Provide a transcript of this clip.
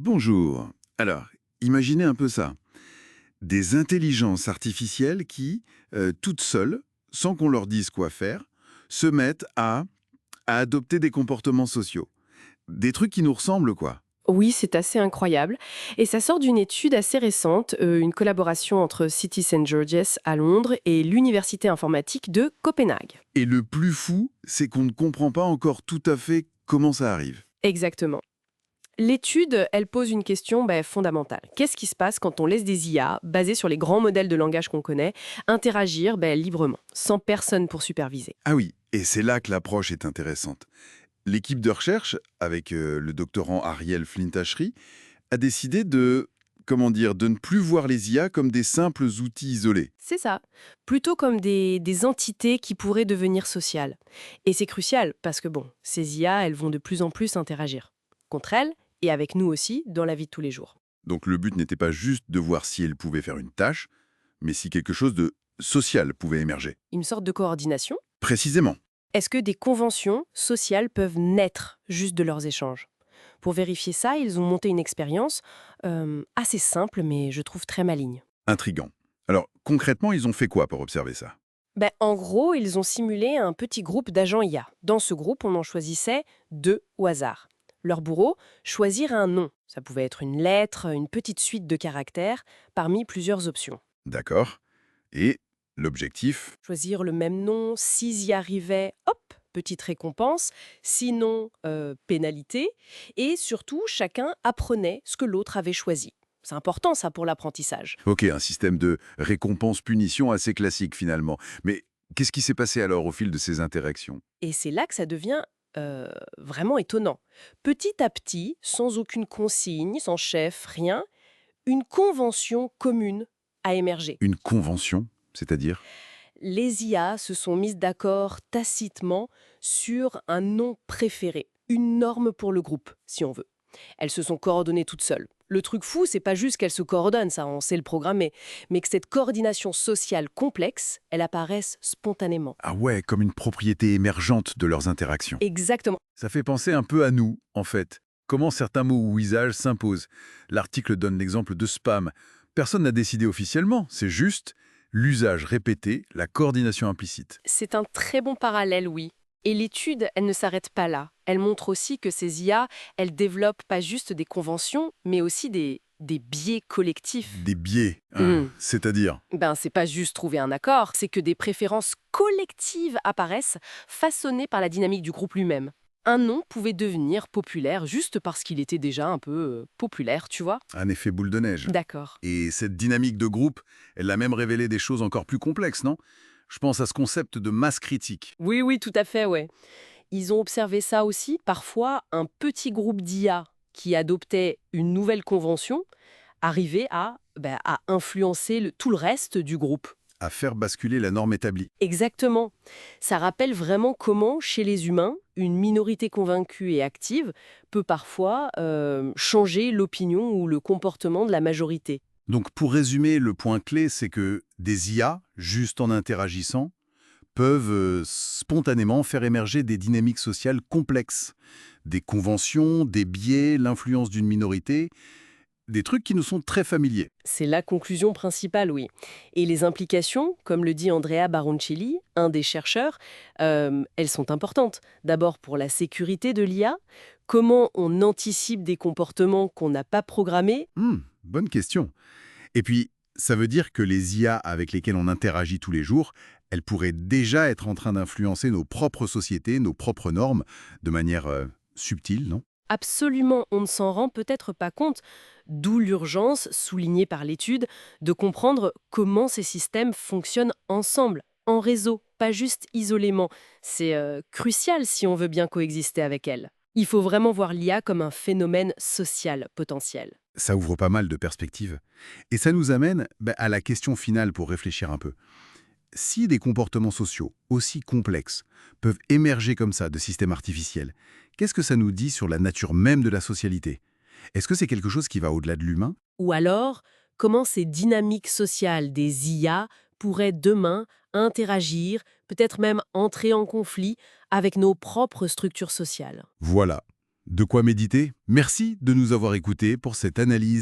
Bonjour. Alors, imaginez un peu ça. Des intelligences artificielles qui, toutes seules, sans qu'on leur dise quoi faire, se mettent à adopter des comportements sociaux. Des trucs qui nous ressemblent, quoi. Oui, c'est assez incroyable. Et ça sort d'une étude assez récente, une collaboration entre City St. George's à Londres et l'Université informatique de Copenhague. Et le plus fou, c'est qu'on ne comprend pas encore tout à fait comment ça arrive. Exactement. L'étude, elle pose une question fondamentale. Qu'est-ce qui se passe quand on laisse des IA, basées sur les grands modèles de langage qu'on connaît, interagir librement, sans personne pour superviser? Ah oui, et c'est là que l'approche est intéressante. L'équipe de recherche, avec le doctorant Ariel Flint-Achery, a décidé de ne plus voir les IA comme des simples outils isolés. C'est ça. Plutôt comme des entités qui pourraient devenir sociales. Et c'est crucial parce que ces IA, elles vont de plus en plus interagir. Contre elles, et avec nous aussi, dans la vie de tous les jours. Donc le but n'était pas juste de voir si elle pouvait faire une tâche, mais si quelque chose de social pouvait émerger. Une sorte de coordination. Précisément. Est-ce que des conventions sociales peuvent naître juste de leurs échanges? Pour vérifier ça, ils ont monté une expérience assez simple, mais je trouve très maligne. Intriguant. Alors concrètement, ils ont fait quoi pour observer ça? En gros, ils ont simulé un petit groupe d'agents IA. Dans ce groupe, on en choisissait deux au hasard. Leur bourreau, choisir un nom. Ça pouvait être une lettre, une petite suite de caractères, parmi plusieurs options. D'accord. Et l'objectif? Choisir le même nom, s'ils y arrivaient, hop, petite récompense, sinon pénalité. Et surtout, chacun apprenait ce que l'autre avait choisi. C'est important ça pour l'apprentissage. Ok, un système de récompense-punition assez classique finalement. Mais qu'est-ce qui s'est passé alors au fil de ces interactions? Et c'est là que ça devient vraiment étonnant. Petit à petit, sans aucune consigne, sans chef, rien, une convention commune a émergé. Une convention, c'est-à-dire? Les IA se sont mises d'accord tacitement sur un nom préféré, une norme pour le groupe, si on veut. Elles se sont coordonnées toutes seules. Le truc fou, c'est pas juste qu'elles se coordonnent, ça on sait le programmer, mais que cette coordination sociale complexe, elle apparaisse spontanément. Ah ouais, comme une propriété émergente de leurs interactions. Exactement. Ça fait penser un peu à nous, en fait. Comment certains mots ou usages s'imposent. L'article donne l'exemple de spam. Personne n'a décidé officiellement, c'est juste l'usage répété, la coordination implicite. C'est un très bon parallèle, oui. Et l'étude, elle ne s'arrête pas là. Elle montre aussi que ces IA, elles développent pas juste des conventions, mais aussi des biais collectifs. Des biais, hein, Hmm. c'est-à-dire. C'est pas juste trouver un accord, c'est que des préférences collectives apparaissent, façonnées par la dynamique du groupe lui-même. Un nom pouvait devenir populaire juste parce qu'il était déjà un peu populaire, tu vois? Un effet boule de neige. D'accord. Et cette dynamique de groupe, elle a même révélé des choses encore plus complexes, non? Je pense à ce concept de masse critique. Oui, oui, tout à fait, ouais. Ils ont observé ça aussi. Parfois, un petit groupe d'IA qui adoptait une nouvelle convention arrivait à influencer tout le reste du groupe. À faire basculer la norme établie. Exactement. Ça rappelle vraiment comment, chez les humains, une minorité convaincue et active peut parfois changer l'opinion ou le comportement de la majorité. Donc pour résumer, le point clé, c'est que des IA, juste en interagissant, peuvent spontanément faire émerger des dynamiques sociales complexes. Des conventions, des biais, l'influence d'une minorité, des trucs qui nous sont très familiers. C'est la conclusion principale, oui. Et les implications, comme le dit Andrea Baroncelli, un des chercheurs, elles sont importantes. D'abord pour la sécurité de l'IA, comment on anticipe des comportements qu'on n'a pas programmés. Bonne question. Et puis, ça veut dire que les IA avec lesquelles on interagit tous les jours, elles pourraient déjà être en train d'influencer nos propres sociétés, nos propres normes, de manière subtile, non? Absolument, on ne s'en rend peut-être pas compte, d'où l'urgence, soulignée par l'étude, de comprendre comment ces systèmes fonctionnent ensemble, en réseau, pas juste isolément. C'est crucial si on veut bien coexister avec elles. Il faut vraiment voir l'IA comme un phénomène social potentiel. Ça ouvre pas mal de perspectives. Et ça nous amène à la question finale pour réfléchir un peu. Si des comportements sociaux aussi complexes peuvent émerger comme ça de systèmes artificiels, qu'est-ce que ça nous dit sur la nature même de la socialité? Est-ce que c'est quelque chose qui va au-delà de l'humain? Ou alors, comment ces dynamiques sociales des IA pourraient demain interagir, peut-être même entrer en conflit avec nos propres structures sociales. Voilà. De quoi méditer. Merci de nous avoir écoutés pour cette analyse.